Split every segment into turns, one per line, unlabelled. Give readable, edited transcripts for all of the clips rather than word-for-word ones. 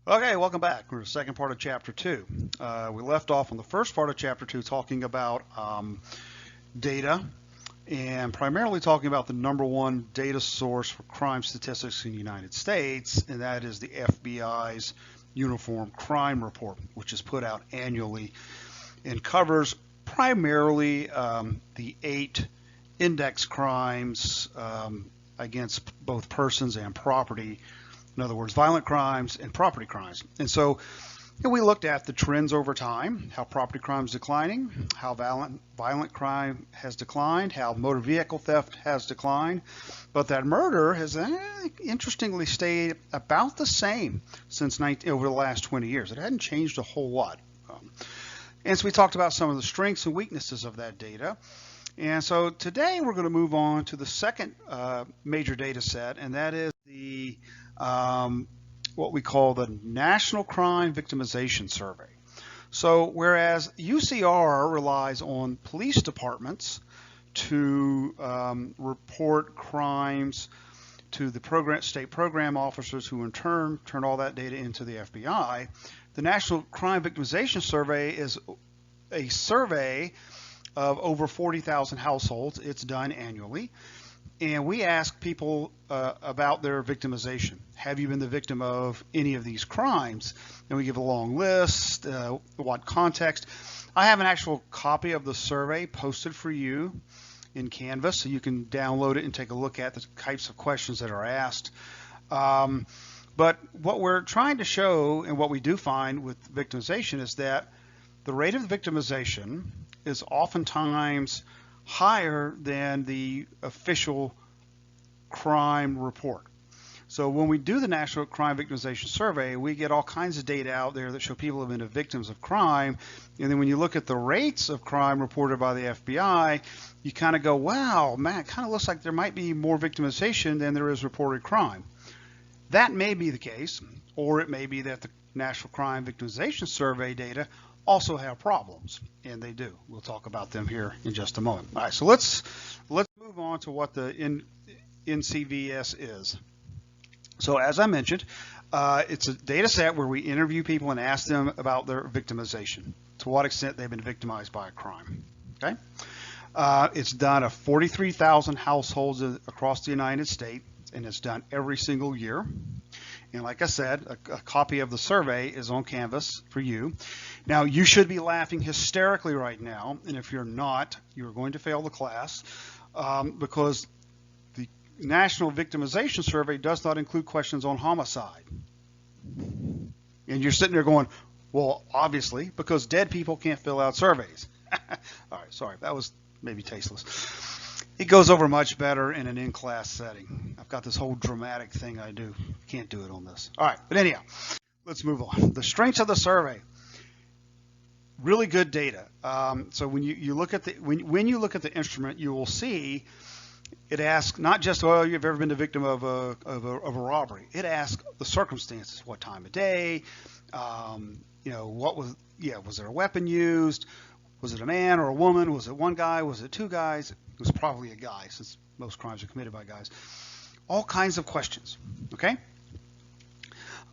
Okay, welcome back. We're in the second part of chapter two. We left off on the first part of chapter two talking about data and primarily talking about the number one data source for crime statistics in the United States, and that is the FBI's Uniform Crime Report, which is put out annually and covers primarily the 8 index crimes against both persons and property. In other words, violent crimes and property crimes. And so we looked at the trends over time, how property crime is declining, how violent crime has declined, how motor vehicle theft has declined, but that murder has interestingly stayed about the same since over the last 20 years. It hadn't changed a whole lot. And so we talked about some of the strengths and weaknesses of that data. And so today we're going to move on to the second major data set, and that is the what we call the National Crime Victimization Survey. So whereas UCR relies on police departments to report crimes to the state program officers who in turn turn all that data into the FBI, the National Crime Victimization Survey is a survey of over 40,000 households. It's done annually. And we ask people about their victimization. Have you been the victim of any of these crimes? And we give a long list, what context. I have an actual copy of the survey posted for you in Canvas, so you can download it and take a look at the types of questions that are asked. But what we're trying to show, and what we do find with victimization, is that the rate of victimization is oftentimes higher than the official crime report. So when we do the National Crime Victimization Survey, we get all kinds of data out there that show people have been victims of crime. And then when you look at the rates of crime reported by the FBI, you kind of go, wow, man, it kind of looks like there might be more victimization than there is reported crime. That may be the case, or it may be that the National Crime Victimization Survey data also have problems, and they do. We'll talk about them here in just a moment. All right, so let's move on to what the NCVS is. So as I mentioned, it's a data set where we interview people and ask them about their victimization, to what extent they've been victimized by a crime. Okay, it's done of 43,000 households across the United States, and it's done every single year. And like I said, a copy of the survey is on Canvas for you. Now, you should be laughing hysterically right now, and if you're not, you're going to fail the class because the National Victimization Survey does not include questions on homicide. And you're sitting there going, well, obviously, because dead people can't fill out surveys. All right, sorry, that was maybe tasteless. It goes over much better in an in-class setting. I've got this whole dramatic thing I do. Can't do it on this. All right, but anyhow, let's move on. The strengths of the survey. Really good data. So when you look at when you look at the instrument, you will see it asks not just, well, you've ever been the victim of a robbery. It asks the circumstances, what time of day, what was there a weapon used? Was it a man or a woman? Was it one guy? Was it two guys? It was probably a guy, since most crimes are committed by guys. All kinds of questions, okay?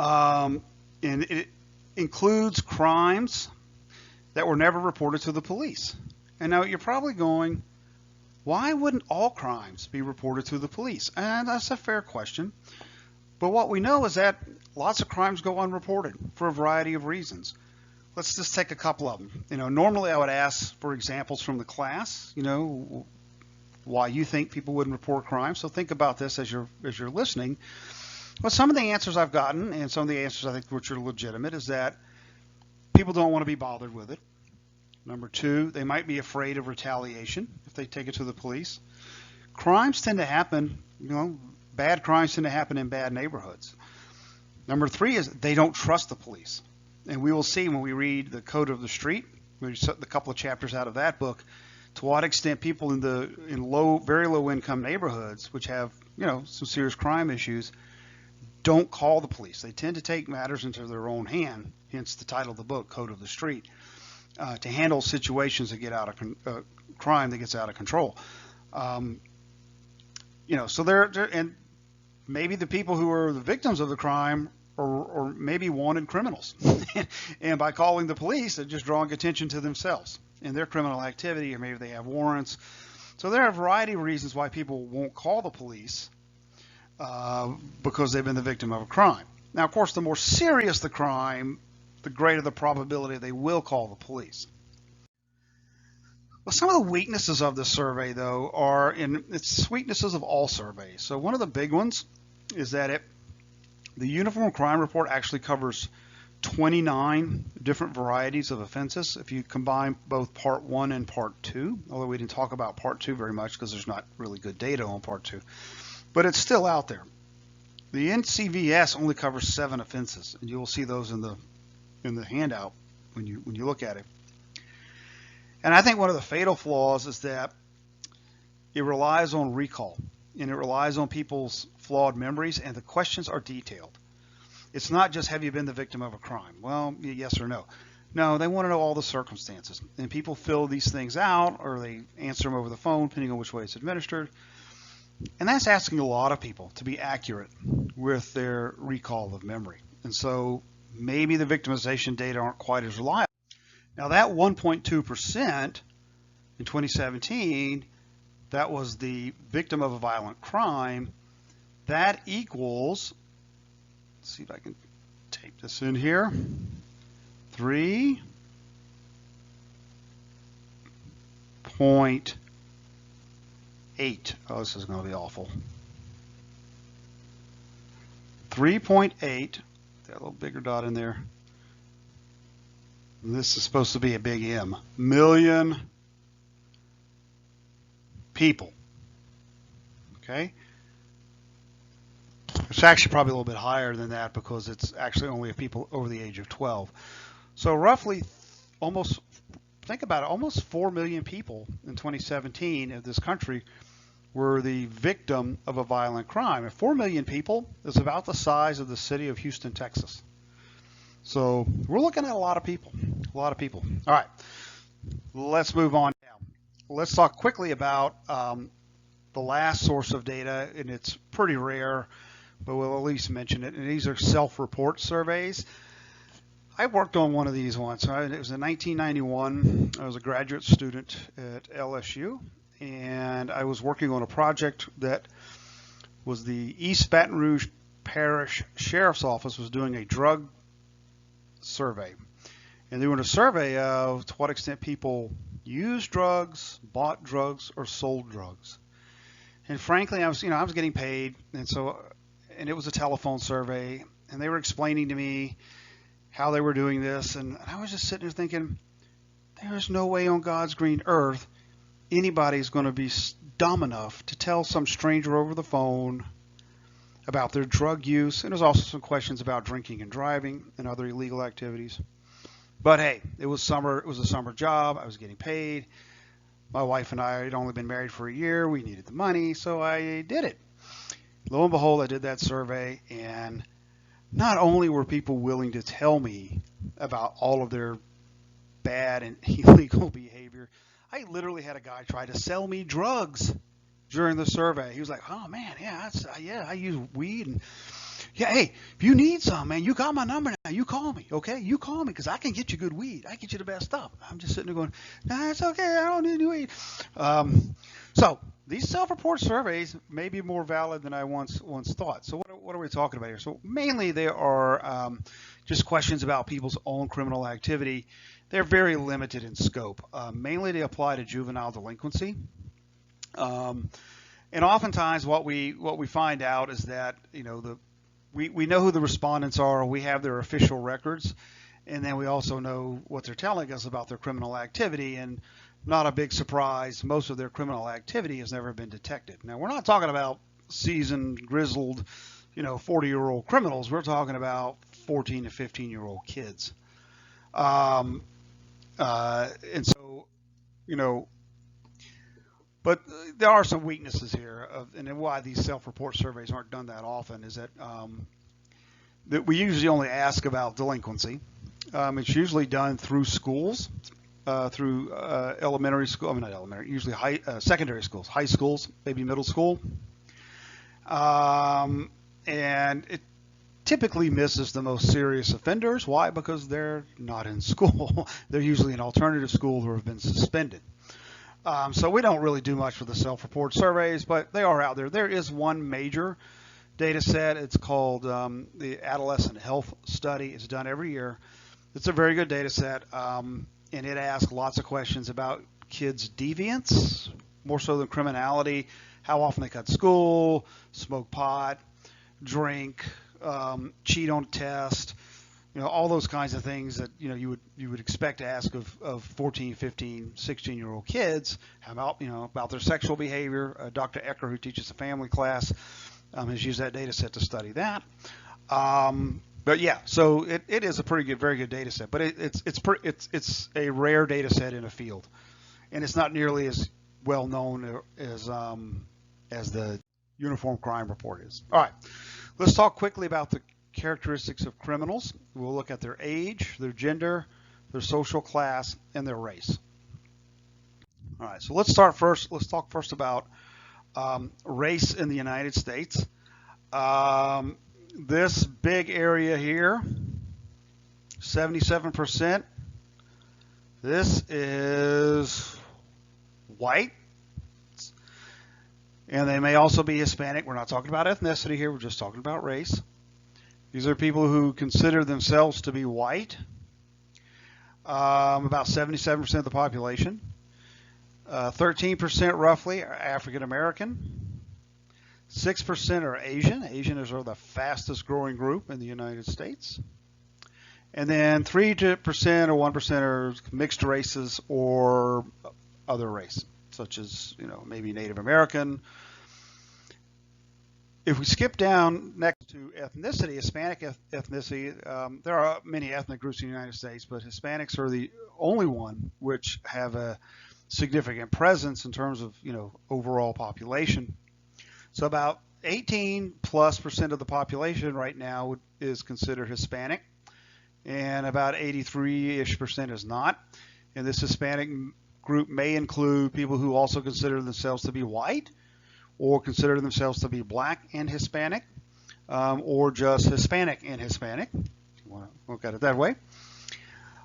And it includes crimes that were never reported to the police. And now you're probably going, why wouldn't all crimes be reported to the police? And that's a fair question. But what we know is that lots of crimes go unreported for a variety of reasons. Let's just take a couple of them. Normally I would ask for examples from the class, why you think people wouldn't report crime. So think about this as you're listening. Well, some of the answers I've gotten, and some of the answers I think which are legitimate, is that people don't want to be bothered with it. Number two, they might be afraid of retaliation if they take it to the police. Crimes tend to happen, bad crimes tend to happen in bad neighborhoods. Number three is they don't trust the police. And we will see when we read the Code of the Street, we set a couple of chapters out of that book, to what extent people in very low income neighborhoods, which have some serious crime issues, don't call the police. They tend to take matters into their own hand, hence the title of the book, Code of the Street, to handle situations that get out of crime that gets out of control. So and maybe the people who are the victims of the crime or maybe wanted criminals. And by calling the police, they're just drawing attention to themselves and their criminal activity, or maybe they have warrants. So there are a variety of reasons why people won't call the police because they've been the victim of a crime. Now, of course, the more serious the crime, the greater the probability they will call the police. Well, some of the weaknesses of this survey, though, are it's weaknesses of all surveys. So one of the big ones is that the Uniform Crime Report actually covers 29 different varieties of offenses if you combine both Part 1 and Part 2, although we didn't talk about Part 2 very much because there's not really good data on Part 2. But it's still out there. The NCVS only covers 7 offenses, and you will see those in the handout when you look at it. And I think one of the fatal flaws is that it relies on recall, and it relies on people's flawed memories, and the questions are detailed. It's not just, have you been the victim of a crime? Well, yes or no. No, they want to know all the circumstances, and people fill these things out, or they answer them over the phone, depending on which way it's administered. And that's asking a lot of people to be accurate with their recall of memory. And so maybe the victimization data aren't quite as reliable. Now that 1.2% in 2017, that was the victim of a violent crime, that equals, let's see if I can tape this in here, 3.8. Oh, this is going to be awful. 3.8, that little bigger dot in there. This is supposed to be a big M. Million people. Okay? It's actually probably a little bit higher than that because it's actually only people over the age of 12. So roughly almost, think about it, almost 4 million people in 2017 of this country were the victim of a violent crime. And 4 million people is about the size of the city of Houston, Texas. So we're looking at a lot of people, All right, let's move on now. Let's talk quickly about the last source of data, and it's pretty rare, but we'll at least mention it. And these are self-report surveys. I worked on one of these once. It was in 1991. I was a graduate student at LSU, and I was working on a project that was the East Baton Rouge Parish Sheriff's Office was doing a drug survey. And they were in a survey of to what extent people used drugs, bought drugs, or sold drugs. And frankly, I was getting paid, and it was a telephone survey, and they were explaining to me how they were doing this, and I was just sitting there thinking, there's no way on God's green earth anybody's going to be dumb enough to tell some stranger over the phone about their drug use. And there's also some questions about drinking and driving and other illegal activities. But hey, it was summer. It was a summer job. I was getting paid. My wife and I had only been married for a year. We needed the money, so I did it. Lo and behold, I did that survey, and not only were people willing to tell me about all of their bad and illegal behavior, I literally had a guy try to sell me drugs during the survey. He was like, "Oh man, yeah, I use weed, and yeah, hey, if you need some, man, you got my number now. You call me, okay? You call me because I can get you good weed. I get you the best stuff." I'm just sitting there going, "Nah, it's okay. I don't need any weed." So these self-report surveys may be more valid than I once thought. So what are we talking about here? So mainly they are just questions about people's own criminal activity. They're very limited in scope. Mainly they apply to juvenile delinquency. And oftentimes what we find out is that we know who the respondents are. We have their official records, and then we also know what they're telling us about their criminal activity. And not a big surprise, most of their criminal activity has never been detected. Now, we're not talking about seasoned, grizzled, 40-year-old criminals. We're talking about 14 to 15-year-old kids. And so, but there are some weaknesses here, and why these self-report surveys aren't done that often is that that we usually only ask about delinquency. It's usually done through schools, through elementary school. Not elementary, usually secondary schools, high schools, maybe middle school, and it typically misses the most serious offenders. Why? Because they're not in school. They're usually in alternative school who have been suspended. So we don't really do much with the self-report surveys, but they are out there. There is one major data set. It's called the Adolescent Health Study. It's done every year. It's a very good data set, and it asks lots of questions about kids' deviance, more so than criminality, how often they cut school, smoke pot, drink, cheat on a test, all those kinds of things that you would expect to ask of 14, 15, 16-year-old kids. How about about their sexual behavior? Dr. Ecker, who teaches a family class, has used that data set to study that. But yeah, so it is a very good data set, but it's a rare data set in a field, and it's not nearly as well known as the Uniform Crime Report is. All right, let's talk quickly about the characteristics of criminals. We'll look at their age, their gender, their social class, and their race. All right, so let's talk first about race in the United States. This big area here, 77%, this is white, and they may also be Hispanic. We're not talking about ethnicity here, we're just talking about race. These are people who consider themselves to be white, about 77% of the population. 13% roughly are African American. 6% are Asian. Asians are the fastest growing group in the United States. And then 3% or 1% are mixed races or other race, such as maybe Native American. If we skip down next to ethnicity, Hispanic ethnicity, there are many ethnic groups in the United States, but Hispanics are the only one which have a significant presence in terms of overall population. So about 18+% of the population right now is considered Hispanic, and about 83-ish% is not. And this Hispanic group may include people who also consider themselves to be white, or consider themselves to be black and Hispanic, or just Hispanic and Hispanic, if you want to look at it that way.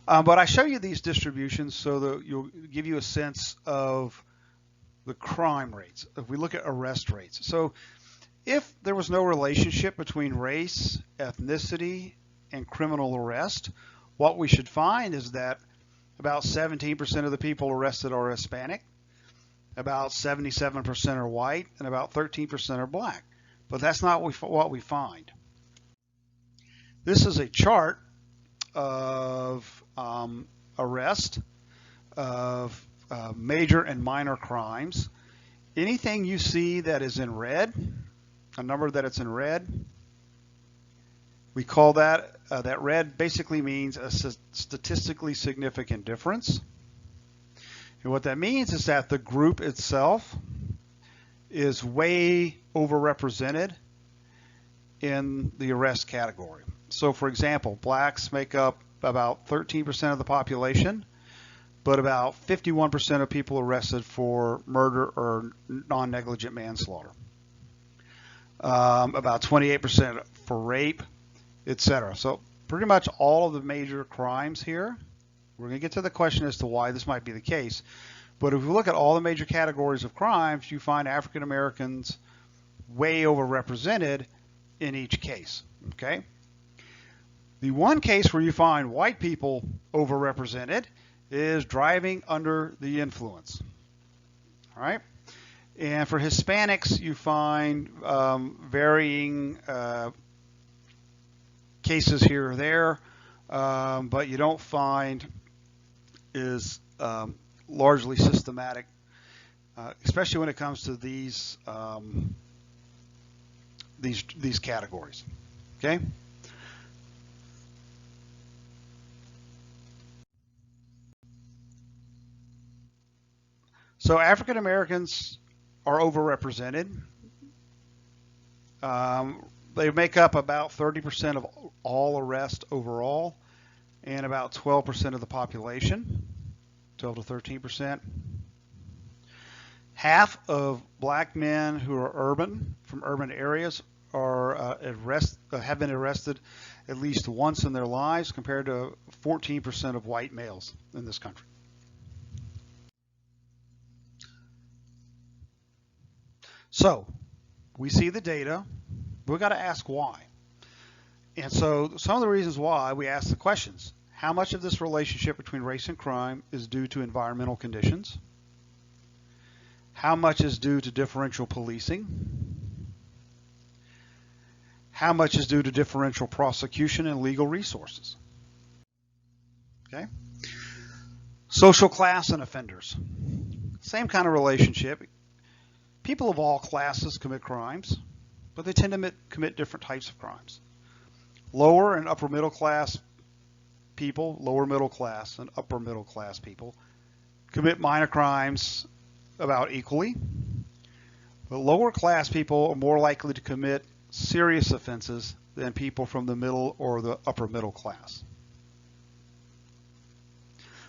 But I show you these distributions so that you'll give you a sense of the crime rates. If we look at arrest rates. So if there was no relationship between race, ethnicity, and criminal arrest, what we should find is that about 17% of the people arrested are Hispanic, about 77% are white, and about 13% are black. But that's not what we find. This is a chart of arrest of major and minor crimes. Anything you see that is in red, a number that it's in red, we call that, that red basically means a statistically significant difference. And what that means is that the group itself is way overrepresented in the arrest category. So for example, blacks make up about 13% of the population, but about 51% of people arrested for murder or non-negligent manslaughter. About 28% for rape, etc. So pretty much all of the major crimes here. We're going to get to the question as to why this might be the case. But if we look at all the major categories of crimes, you find African Americans way overrepresented in each case. Okay? The one case where you find white people overrepresented is driving under the influence. All right? And for Hispanics, you find varying cases here or there, but you don't find is largely systematic, especially when it comes to these categories. Okay. So African Americans are overrepresented. They make up about 30% of all arrests overall, and about 12% of the population, 12 to 13%. Half of black men who are urban, from urban areas, have been arrested at least once in their lives, compared to 14% of white males in this country. So we see the data. We've got to ask why. And so some of the reasons why, we ask the questions. How much of this relationship between race and crime is due to environmental conditions? How much is due to differential policing? How much is due to differential prosecution and legal resources? Okay. Social class and offenders. Same kind of relationship. People of all classes commit crimes, but they tend to commit different types of crimes. Lower and upper middle class people, lower middle class and upper middle class people commit minor crimes about equally, but lower class people are more likely to commit serious offenses than people from the middle or the upper middle class.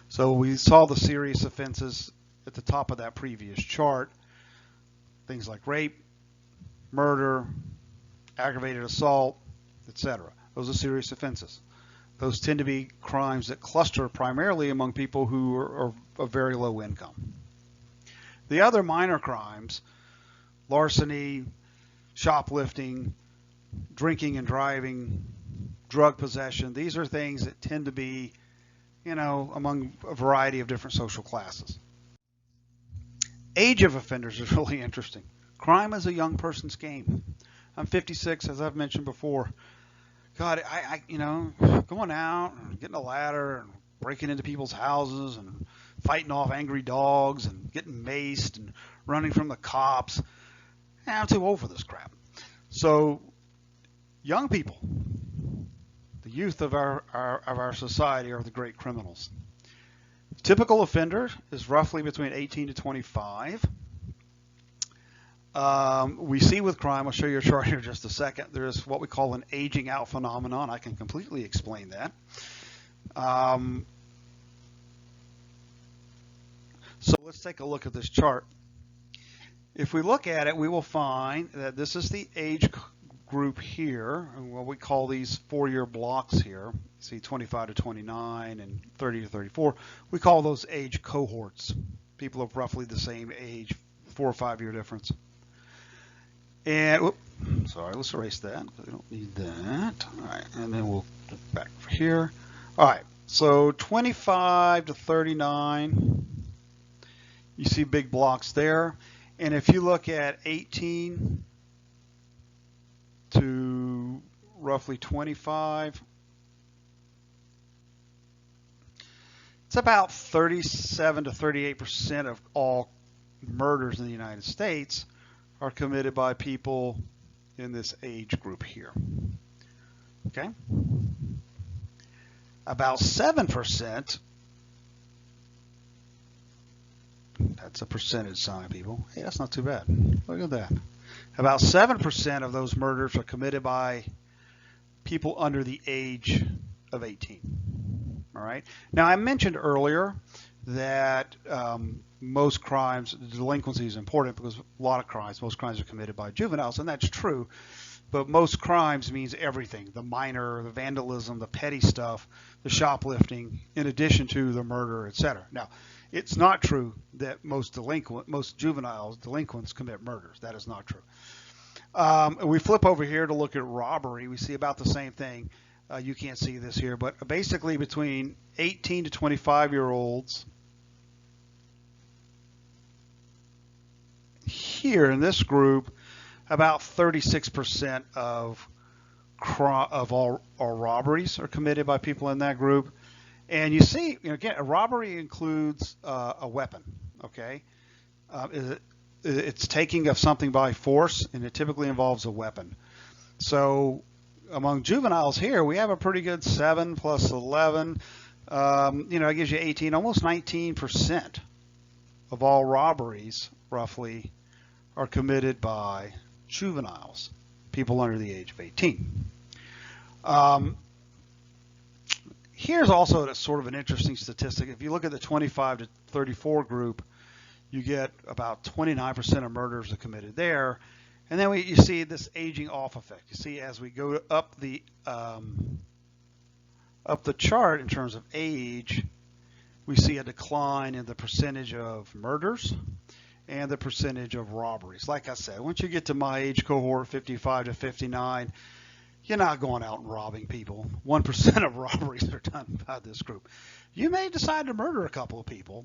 So we saw the serious offenses at the top of that previous chart. Things like rape, murder, aggravated assault, etc. Those are serious offenses. Those tend to be crimes that cluster primarily among people who are of very low income. The other minor crimes, larceny, shoplifting, drinking and driving, drug possession, these are things that tend to be, among a variety of different social classes. Age of offenders is really interesting. Crime is a young person's game. I'm 56, as I've mentioned before. God, I going out and getting a ladder and breaking into people's houses and fighting off angry dogs and getting maced and running from the cops. I'm too old for this crap. So, young people, the youth of our society, are the great criminals. Typical offender is roughly between 18 to 25. We see with crime, I'll show you a chart here in just a second, there's what we call an aging out phenomenon. I can completely explain that. So let's take a look at this chart. If we look at it, we will find that this is the age group here, and what we call these 4-year blocks here. See, 25 to 29 and 30 to 34. We call those age cohorts. People of roughly the same age, 4 or 5 year difference. And, let's erase that. We don't need that. All right, and then we'll get back here. All right, so 25 to 39, you see big blocks there. And if you look at 18 to roughly 25, it's about 37 to 38% of all murders in the United States are committed by people in this age group here. Okay? About 7%, that's a percentage sign, people. Hey, that's not too bad. Look at that. About 7% of those murders are committed by people under the age of 18. All right. Now, I mentioned earlier that most crimes, delinquency is important because a lot of crimes, most crimes are committed by juveniles, and that's true. But most crimes means everything, the minor, the vandalism, the petty stuff, the shoplifting, in addition to the murder, etc. Now, it's not true that most juvenile delinquents commit murders. That is not true. We flip over here to look at robbery. We see about the same thing. You can't see this here, but basically between 18 to 25-year-olds here in this group, about 36% of all robberies are committed by people in that group. And you see, again, a robbery includes a weapon, okay? It's taking of something by force, and it typically involves a weapon. So among juveniles here, we have a pretty good 7 plus 11. It gives you 18, almost 19% of all robberies, roughly, are committed by juveniles, people under the age of 18. Here's also sort of an interesting statistic. If you look at the 25 to 34 group, you get about 29% of murders are committed there. And then you see this aging off effect. You see as we go up the chart in terms of age, we see a decline in the percentage of murders and the percentage of robberies. Like I said, once you get to my age cohort, 55 to 59, you're not going out and robbing people. 1% of robberies are done by this group. You may decide to murder a couple of people,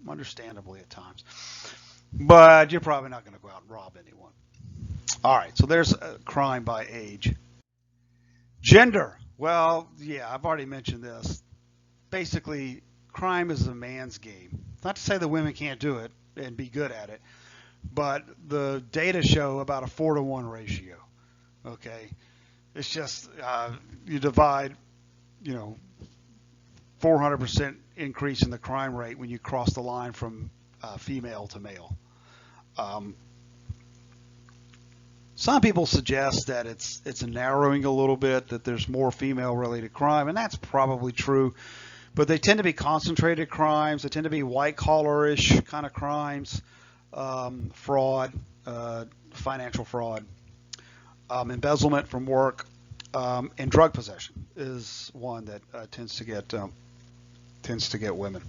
understandably at times, but you're probably not going to go out and rob anyone. All right, so there's crime by age. Gender. Well, yeah, I've already mentioned this. Basically, crime is a man's game. Not to say that women can't do it and be good at it, but the data show about a 4-to-1 ratio. Okay, it's just you divide, 400% increase in the crime rate when you cross the line from female to male. Some people suggest that it's narrowing a little bit, that there's more female-related crime, and that's probably true. But they tend to be concentrated crimes. They tend to be white-collar-ish kind of crimes, fraud, financial fraud, embezzlement from work, and drug possession is one that tends to get women.